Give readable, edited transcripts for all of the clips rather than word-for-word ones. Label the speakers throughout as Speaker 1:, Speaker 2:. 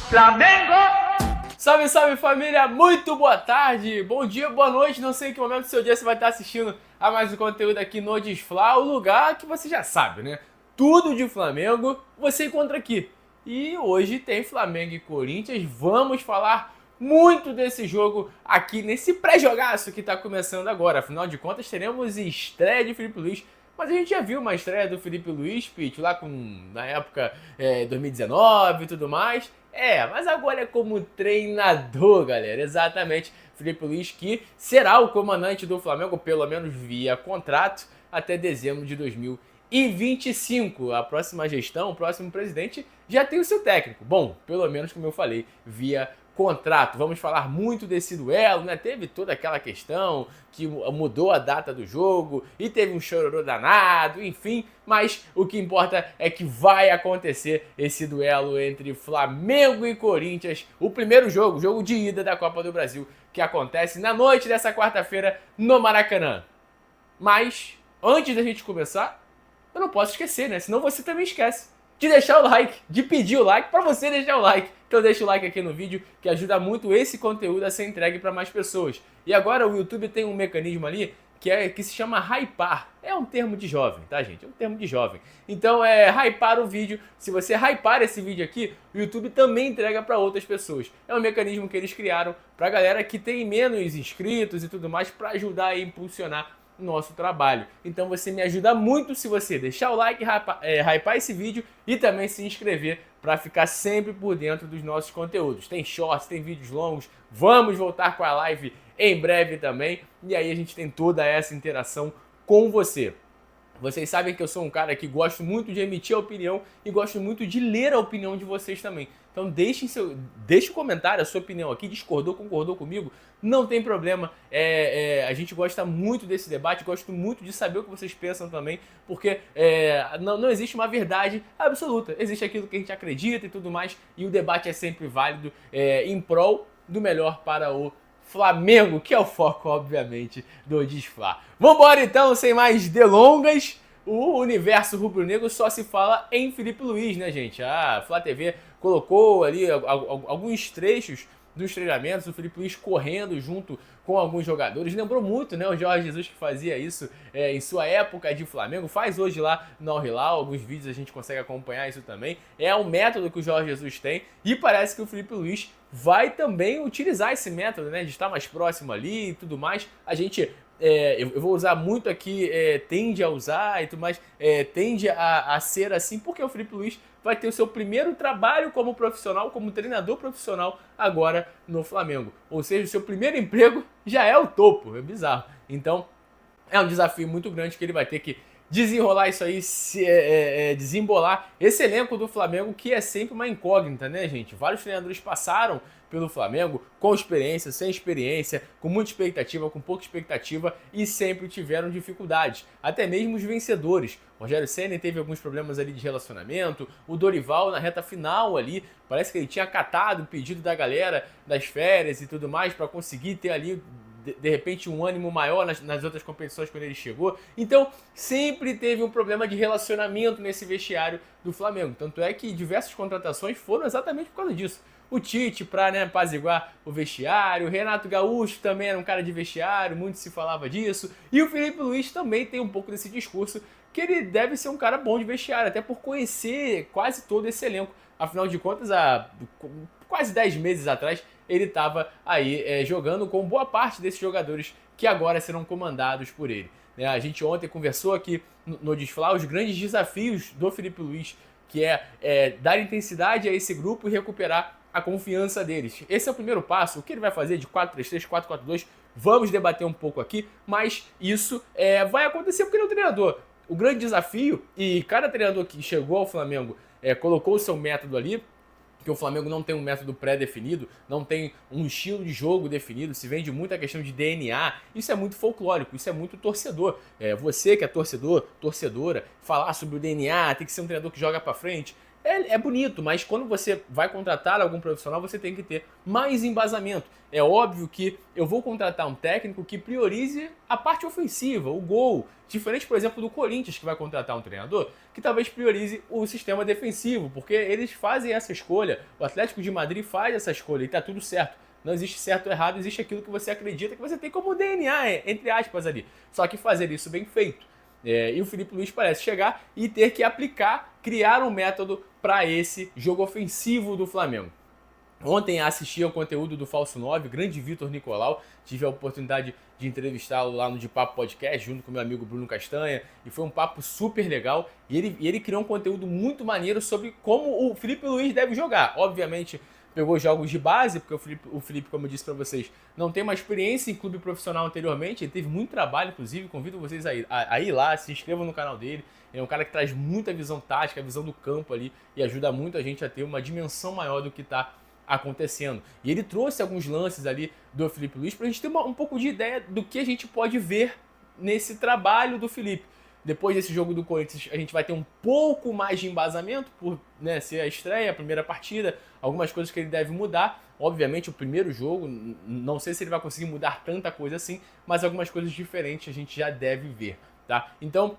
Speaker 1: Flamengo! Salve, salve família, muito boa tarde, bom dia, boa noite, não sei em que momento do seu dia você vai estar assistindo a mais um conteúdo aqui no Desfla, o lugar que você já sabe, né? Tudo de Flamengo você encontra aqui. E hoje tem Flamengo e Corinthians, vamos falar muito desse jogo aqui nesse pré-jogaço que está começando agora. Afinal de contas teremos estreia de Felipe Luiz. Mas a gente já viu uma estreia do Felipe Luiz, Pete, lá na época 2019 e tudo mais. Mas agora é como treinador, galera. Exatamente, Felipe Luiz, que será o comandante do Flamengo, pelo menos via contrato, até dezembro de 2025. A próxima gestão, o próximo presidente já tem o seu técnico. Bom, pelo menos como eu falei, via contrato. Vamos falar muito desse duelo, né? Teve toda aquela questão que mudou a data do jogo e teve um chororô danado, enfim, mas o que importa é que vai acontecer esse duelo entre Flamengo e Corinthians, o primeiro jogo, jogo de ida da Copa do Brasil, que acontece na noite dessa quarta-feira no Maracanã. Mas, antes da gente começar, eu não posso esquecer, né? Senão você também esquece de deixar o like, de pedir o like, para você deixar o like. Então deixa o like aqui no vídeo, que ajuda muito esse conteúdo a ser entregue para mais pessoas. E agora o YouTube tem um mecanismo ali que se chama hypar. É um termo de jovem, tá, gente? É um termo de jovem. Então hypar o vídeo. Se você hypar esse vídeo aqui, o YouTube também entrega para outras pessoas. É um mecanismo que eles criaram para galera que tem menos inscritos e tudo mais, para ajudar a impulsionar nosso trabalho. Então você me ajuda muito se você deixar o like, hypar esse vídeo e também se inscrever para ficar sempre por dentro dos nossos conteúdos. Tem shorts, tem vídeos longos, vamos voltar com a live em breve também, e aí a gente tem toda essa interação com você. Vocês sabem que eu sou um cara que gosto muito de emitir a opinião e gosto muito de ler a opinião de vocês também. Então deixe o comentário, a sua opinião aqui, discordou, concordou comigo, não tem problema. A gente gosta muito desse debate, gosto muito de saber o que vocês pensam também, porque não existe uma verdade absoluta, existe aquilo que a gente acredita e tudo mais, e o debate é sempre válido em prol do melhor para o Flamengo, que é o foco, obviamente, do Desfla. Vambora então, sem mais delongas. O universo rubro-negro só se fala em Felipe Luiz, né, gente? A Flá TV colocou ali alguns trechos dos treinamentos, o Felipe Luiz correndo junto com alguns jogadores. Lembrou muito, né, o Jorge Jesus, que fazia isso em sua época de Flamengo. Faz hoje lá no Al Hilal, alguns vídeos a gente consegue acompanhar isso também. É um método que o Jorge Jesus tem e parece que o Felipe Luiz vai também utilizar esse método, né, de estar mais próximo ali e tudo mais. A gente... eu vou usar muito aqui, tende a usar e tudo mais, tende a ser assim, porque o Felipe Luiz vai ter o seu primeiro trabalho como profissional, como treinador profissional agora no Flamengo. Ou seja, o seu primeiro emprego já é o topo, é bizarro. Então, é um desafio muito grande que ele vai ter que desenrolar isso aí, desembolar esse elenco do Flamengo, que é sempre uma incógnita, né, gente? Vários treinadores passaram pelo Flamengo com experiência, sem experiência, com muita expectativa, com pouca expectativa e sempre tiveram dificuldades. Até mesmo os vencedores. O Rogério Ceni teve alguns problemas ali de relacionamento, o Dorival na reta final ali, parece que ele tinha acatado o pedido da galera das férias e tudo mais para conseguir ter ali de repente um ânimo maior nas outras competições quando ele chegou. Então sempre teve um problema de relacionamento nesse vestiário do Flamengo. Tanto é que diversas contratações foram exatamente por causa disso. O Tite para apaziguar o vestiário, o Renato Gaúcho também era um cara de vestiário, muito se falava disso. E o Felipe Luiz também tem um pouco desse discurso que ele deve ser um cara bom de vestiário, até por conhecer quase todo esse elenco. Afinal de contas, há quase 10 meses atrás, ele estava aí jogando com boa parte desses jogadores que agora serão comandados por ele. A gente ontem conversou aqui no Desfla os grandes desafios do Felipe Luiz, que é dar intensidade a esse grupo e recuperar a confiança deles. Esse é o primeiro passo. O que ele vai fazer de 4-3-3, 4-4-2, vamos debater um pouco aqui, mas isso vai acontecer porque ele é o treinador. O grande desafio, e cada treinador que chegou ao Flamengo colocou o seu método ali, porque o Flamengo não tem um método pré-definido, não tem um estilo de jogo definido, se vende muito a questão de DNA, isso é muito folclórico, isso é muito torcedor. Você que é torcedor, torcedora, falar sobre o DNA, tem que ser um treinador que joga pra frente, é bonito, mas quando você vai contratar algum profissional, você tem que ter mais embasamento. É óbvio que eu vou contratar um técnico que priorize a parte ofensiva, o gol. Diferente, por exemplo, do Corinthians, que vai contratar um treinador que talvez priorize o sistema defensivo, porque eles fazem essa escolha. O Atlético de Madrid faz essa escolha e tá tudo certo. Não existe certo ou errado, existe aquilo que você acredita que você tem como DNA, entre aspas ali. Só que fazer isso bem feito. E o Filipe Luís parece chegar e ter que aplicar, criar um método para esse jogo ofensivo do Flamengo. Ontem assisti ao conteúdo do Falso 9, grande Vitor Nicolau, tive a oportunidade de entrevistá-lo lá no De Papo Podcast, junto com meu amigo Bruno Castanha, e foi um papo super legal, e ele criou um conteúdo muito maneiro sobre como o Filipe Luís deve jogar. Obviamente, pegou jogos de base, porque o Felipe, como eu disse para vocês, não tem uma experiência em clube profissional anteriormente, ele teve muito trabalho, inclusive, convido vocês a ir lá, se inscrevam no canal dele, ele é um cara que traz muita visão tática, a visão do campo ali, e ajuda muito a gente a ter uma dimensão maior do que está acontecendo. E ele trouxe alguns lances ali do Filipe Luís para a gente ter um pouco de ideia do que a gente pode ver nesse trabalho do Felipe. Depois desse jogo do Corinthians, a gente vai ter um pouco mais de embasamento por ser a estreia, a primeira partida, algumas coisas que ele deve mudar. Obviamente, o primeiro jogo, não sei se ele vai conseguir mudar tanta coisa assim, mas algumas coisas diferentes a gente já deve ver, tá? Então,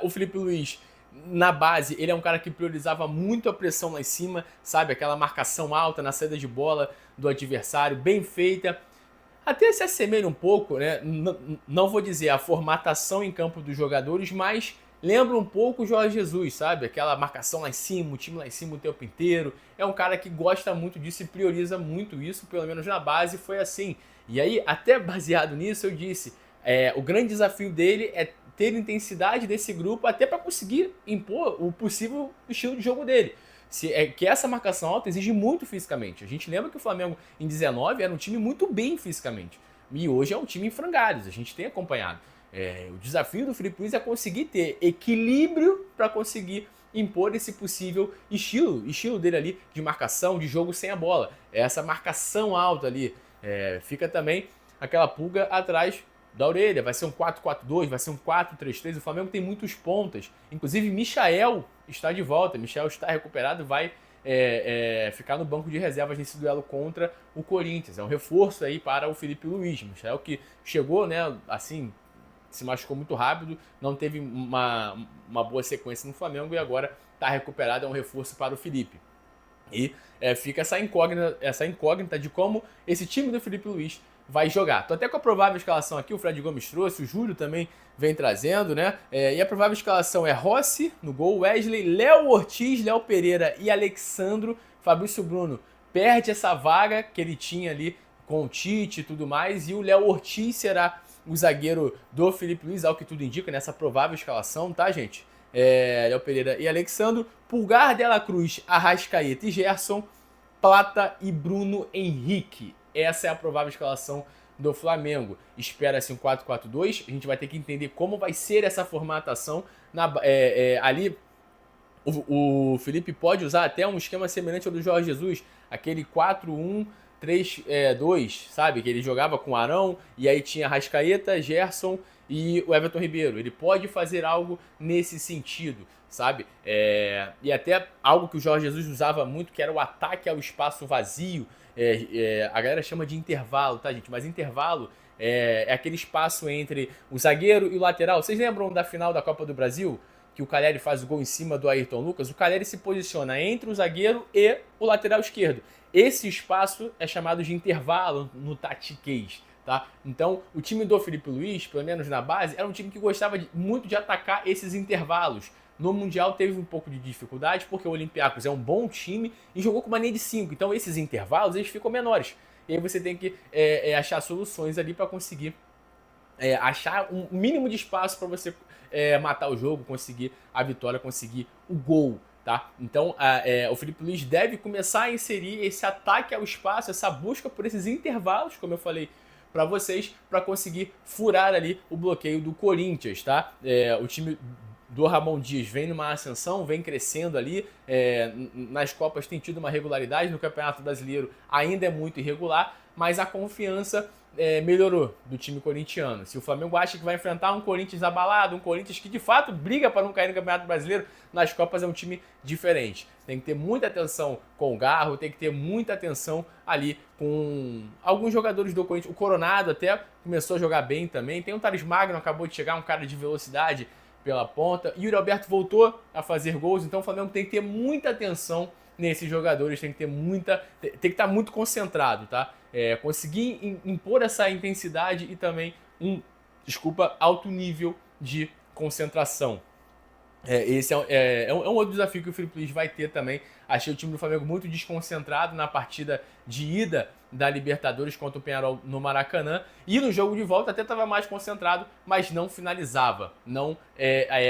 Speaker 1: o Filipe Luís, na base, ele é um cara que priorizava muito a pressão lá em cima, sabe? Aquela marcação alta na saída de bola do adversário, bem feita. Até se assemelha um pouco, né? Não vou dizer a formatação em campo dos jogadores, mas lembra um pouco o Jorge Jesus, sabe? Aquela marcação lá em cima, o time lá em cima o tempo inteiro. É um cara que gosta muito disso e prioriza muito isso, pelo menos na base foi assim. E aí, até baseado nisso, eu disse, o grande desafio dele é ter intensidade desse grupo até para conseguir impor o possível estilo de jogo dele. Que essa marcação alta exige muito fisicamente. A gente lembra que o Flamengo em 19 era um time muito bem fisicamente. E hoje é um time em frangalhos, a gente tem acompanhado. O desafio do Filipe Luís é conseguir ter equilíbrio para conseguir impor esse possível estilo dele ali de marcação, de jogo sem a bola. Essa marcação alta ali. Fica também aquela pulga atrás da orelha. Vai ser um 4-4-2, vai ser um 4-3-3. O Flamengo tem muitos pontas. Inclusive, Michael está de volta. Michael está recuperado, vai ficar no banco de reservas nesse duelo contra o Corinthians. É um reforço aí para o Filipe Luís. Michael que chegou, né, assim, se machucou muito rápido, não teve uma boa sequência no Flamengo e agora está recuperado, é um reforço para o Filipe. E fica essa incógnita de como esse time do Filipe Luís vai jogar. Tô até com a provável escalação aqui, o Fred Gomes trouxe, o Júlio também vem trazendo, né? E a provável escalação é Rossi no gol, Wesley, Léo Ortiz, Léo Pereira e Alexandro. Fabrício Bruno perde essa vaga que ele tinha ali com o Tite e tudo mais, e o Léo Ortiz será o zagueiro do Filipe Luís, ao que tudo indica nessa provável escalação, tá, gente? Léo Pereira e Alexandro, Pulgar, Dela Cruz, Arrascaeta e Gerson, Plata e Bruno Henrique. Essa é a provável escalação do Flamengo. Espera-se um 4-4-2. A gente vai ter que entender como vai ser essa formatação. Ali, o Felipe pode usar até um esquema semelhante ao do Jorge Jesus. Aquele 4-1-3-2, sabe? Que ele jogava com Arão e aí tinha Arrascaeta, Gerson e o Everton Ribeiro. Ele pode fazer algo nesse sentido, sabe? E até algo que o Jorge Jesus usava muito, que era o ataque ao espaço vazio. A galera chama de intervalo, tá, gente? Mas intervalo é aquele espaço entre o zagueiro e o lateral. Vocês lembram da final da Copa do Brasil? Que o Caleri faz o gol em cima do Ayrton Lucas? O Caleri se posiciona entre o zagueiro e o lateral esquerdo. Esse espaço é chamado de intervalo no tatiquês, tá? Então, o time do Filipe Luís, pelo menos na base, era um time que gostava muito de atacar esses intervalos. No Mundial teve um pouco de dificuldade, porque o Olympiacos é um bom time e jogou com uma linha de 5. Então esses intervalos eles ficam menores. E aí você tem que achar soluções ali para conseguir achar um mínimo de espaço para você matar o jogo, conseguir a vitória, conseguir o gol. Tá? Então o Filipe Luís deve começar a inserir esse ataque ao espaço, essa busca por esses intervalos, como eu falei para vocês, para conseguir furar ali o bloqueio do Corinthians. Tá? O time do Ramon Dias vem numa ascensão, vem crescendo ali, nas Copas tem tido uma regularidade, no Campeonato Brasileiro ainda é muito irregular, mas a confiança melhorou do time corintiano. Se o Flamengo acha que vai enfrentar um Corinthians abalado, um Corinthians que de fato briga para não cair no Campeonato Brasileiro, nas Copas é um time diferente. Tem que ter muita atenção com o Garro, tem que ter muita atenção ali com alguns jogadores do Corinthians. O Coronado até começou a jogar bem também. Tem o Thales Magno, acabou de chegar, um cara de velocidade pela ponta. E o Yuri Alberto voltou a fazer gols, então o Flamengo tem que ter muita atenção nesses jogadores, tem que estar muito concentrado, tá? Conseguir impor essa intensidade e também alto nível de concentração. Esse é um outro desafio que o Filipe Luís vai ter também. Achei o time do Flamengo muito desconcentrado na partida de ida da Libertadores contra o Peñarol no Maracanã. E no jogo de volta até estava mais concentrado, mas não finalizava, não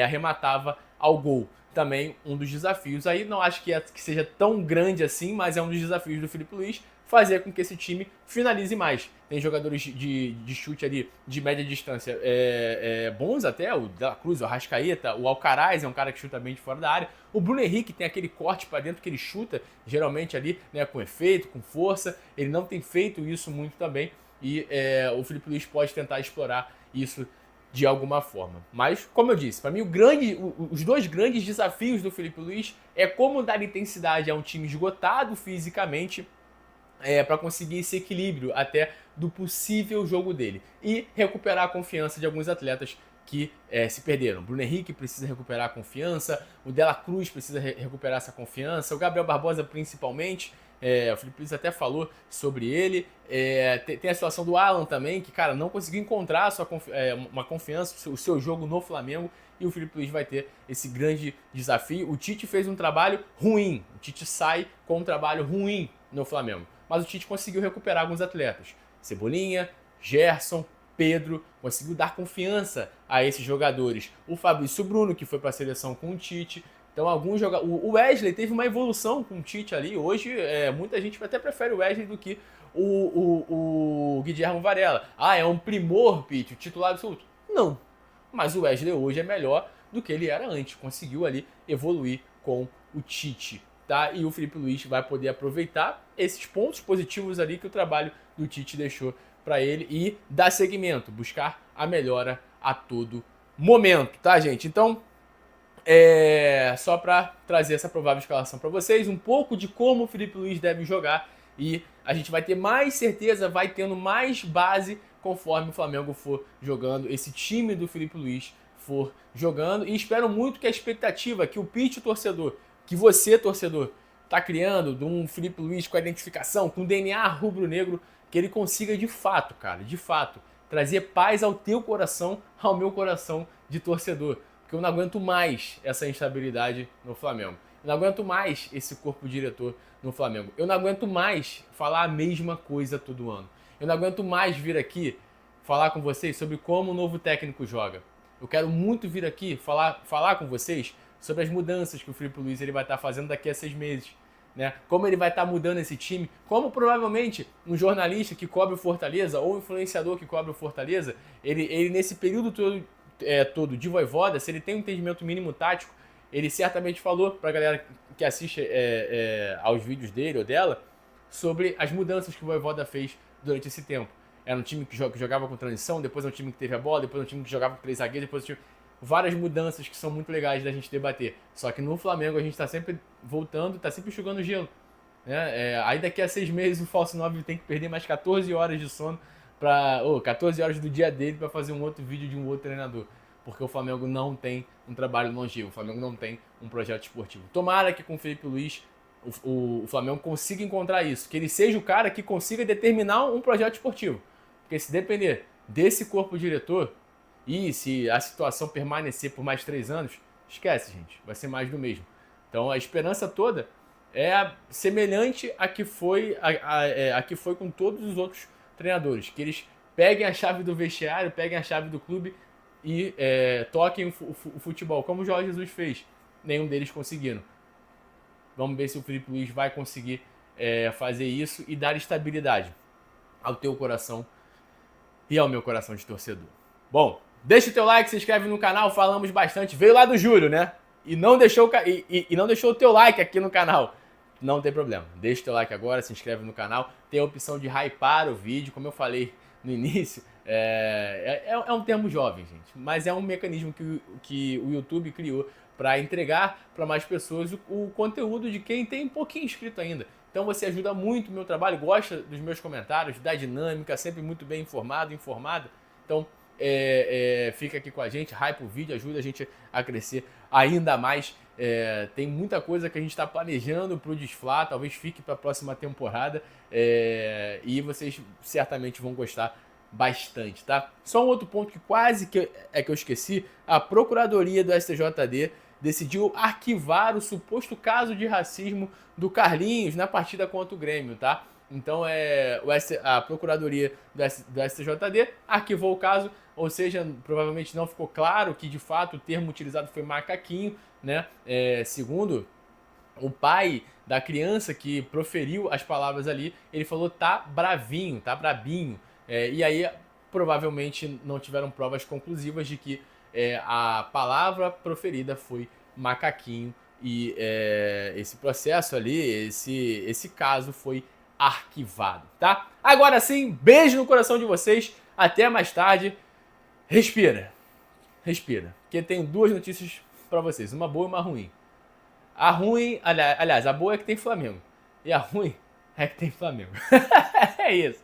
Speaker 1: arrematava ao gol. Também um dos desafios. Aí não acho que seja tão grande assim, mas é um dos desafios do Filipe Luís, fazer com que esse time finalize mais. Tem jogadores de chute ali de média distância bons até, o De La Cruz, o Arrascaeta, o Alcaraz é um cara que chuta bem de fora da área. O Bruno Henrique tem aquele corte para dentro que ele chuta, geralmente ali, né, com efeito, com força. Ele não tem feito isso muito também e o Filipe Luís pode tentar explorar isso de alguma forma. Mas, como eu disse, para mim os dois grandes desafios do Filipe Luís é como dar intensidade a um time esgotado fisicamente, para conseguir esse equilíbrio até do possível jogo dele e recuperar a confiança de alguns atletas que se perderam. Bruno Henrique precisa recuperar a confiança, o De La Cruz precisa recuperar essa confiança, o Gabriel Barbosa principalmente, o Filipe Luís até falou sobre ele. Tem a situação do Alan também, que, cara, não conseguiu encontrar uma confiança, o seu jogo no Flamengo, e o Filipe Luís vai ter esse grande desafio. O Tite fez um trabalho ruim, o Tite sai com um trabalho ruim no Flamengo, mas o Tite conseguiu recuperar alguns atletas. Cebolinha, Gerson, Pedro, conseguiu dar confiança a esses jogadores. O Fabrício Bruno, que foi para a seleção com o Tite. Então, o Wesley teve uma evolução com o Tite ali. Hoje, muita gente até prefere o Wesley do que o Guilherme Varela. É um primor, Pete, o titular absoluto. Não, mas o Wesley hoje é melhor do que ele era antes. Conseguiu ali evoluir com o Tite. Tá? E o Filipe Luís vai poder aproveitar esses pontos positivos ali que o trabalho do Tite deixou para ele e dar seguimento, buscar a melhora a todo momento, tá, gente? Então, só para trazer essa provável escalação para vocês, um pouco de como o Filipe Luís deve jogar, e a gente vai ter mais certeza, vai tendo mais base conforme o Flamengo for jogando, esse time do Filipe Luís for jogando, e espero muito que a expectativa que o Pete, torcedor, que você, torcedor, está criando de um Filipe Luís com a identificação, com o DNA rubro-negro, que ele consiga de fato, cara, de fato, trazer paz ao teu coração, ao meu coração de torcedor. Porque eu não aguento mais essa instabilidade no Flamengo. Eu não aguento mais esse corpo diretor no Flamengo. Eu não aguento mais falar a mesma coisa todo ano. Eu não aguento mais vir aqui falar com vocês sobre como o novo técnico joga. Eu quero muito vir aqui falar com vocês sobre as mudanças que o Filipe Luís ele vai estar fazendo daqui a 6 meses. Né? Como ele vai estar mudando esse time, como provavelmente um jornalista que cobre o Fortaleza ou um influenciador que cobre o Fortaleza, ele nesse período todo de Vojvoda, se ele tem um entendimento mínimo tático, ele certamente falou para a galera que assiste aos vídeos dele ou dela sobre as mudanças que o Vojvoda fez durante esse tempo. Era um time que jogava com transição, depois é um time que teve a bola, depois é um time que jogava com 3 zagueiros, depois é um time... Várias mudanças que são muito legais da gente debater. Só que no Flamengo a gente está sempre voltando, está sempre enxugando gelo. Né? Aí daqui a 6 meses o falso 9 tem que perder mais 14 horas de sono, 14 horas do dia dele para fazer um outro vídeo de um outro treinador. Porque o Flamengo não tem um trabalho longevo, o Flamengo não tem um projeto esportivo. Tomara que com o Filipe Luís o Flamengo consiga encontrar isso, que ele seja o cara que consiga determinar um projeto esportivo. Porque se depender desse corpo diretor, e se a situação permanecer por mais 3 anos, esquece, gente. Vai ser mais do mesmo. Então a esperança toda é semelhante a que foi com todos os outros treinadores. Que eles peguem a chave do vestiário, peguem a chave do clube e toquem o futebol, como o Jorge Jesus fez. Nenhum deles conseguiram. Vamos ver se o Filipe Luís vai conseguir fazer isso e dar estabilidade ao teu coração e ao meu coração de torcedor. Bom, deixa o teu like, se inscreve no canal, falamos bastante. Veio lá do Júlio, né? E não deixou o teu like aqui no canal. Não tem problema. Deixa o teu like agora, se inscreve no canal. Tem a opção de hypar o vídeo, como eu falei no início, é um termo jovem, gente, mas é um mecanismo que o YouTube criou para entregar para mais pessoas o conteúdo de quem tem pouquinho inscrito ainda. Então você ajuda muito o meu trabalho, gosta dos meus comentários, da dinâmica, sempre muito bem informado. Então fica aqui com a gente, hypa o vídeo, ajuda a gente a crescer ainda mais. Tem muita coisa que a gente está planejando para o Desfla, talvez fique para a próxima temporada, e vocês certamente vão gostar bastante, tá? Só um outro ponto que quase que eu esqueci: a Procuradoria do STJD decidiu arquivar o suposto caso de racismo do Carlinhos na partida contra o Grêmio, tá? Então a Procuradoria do STJD arquivou o caso, ou seja, provavelmente não ficou claro que de fato o termo utilizado foi macaquinho, né? Segundo o pai da criança que proferiu as palavras ali, ele falou tá bravinho, tá brabinho. E aí provavelmente não tiveram provas conclusivas de que a palavra proferida foi macaquinho, e esse processo ali, esse caso foi arquivado, tá? Agora sim, beijo no coração de vocês, até mais tarde. Respira, porque tenho duas notícias para vocês, uma boa e uma ruim. A ruim, aliás, a boa é que tem Flamengo, e a ruim é que tem Flamengo. É isso.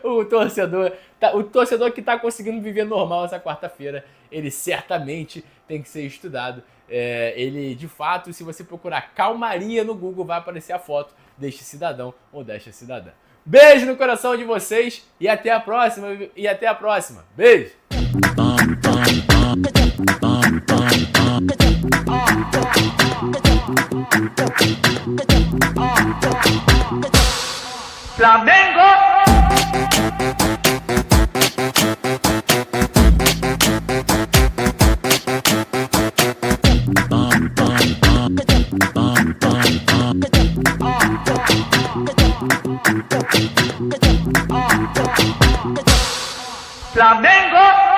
Speaker 1: O torcedor que tá conseguindo viver normal essa quarta-feira, ele certamente tem que ser estudado. Ele, de fato, se você procurar calmaria no Google, vai aparecer a foto deste cidadão ou desta cidadã. Beijo no coração de vocês e até a próxima. Beijo! Flamengo! Flamengo!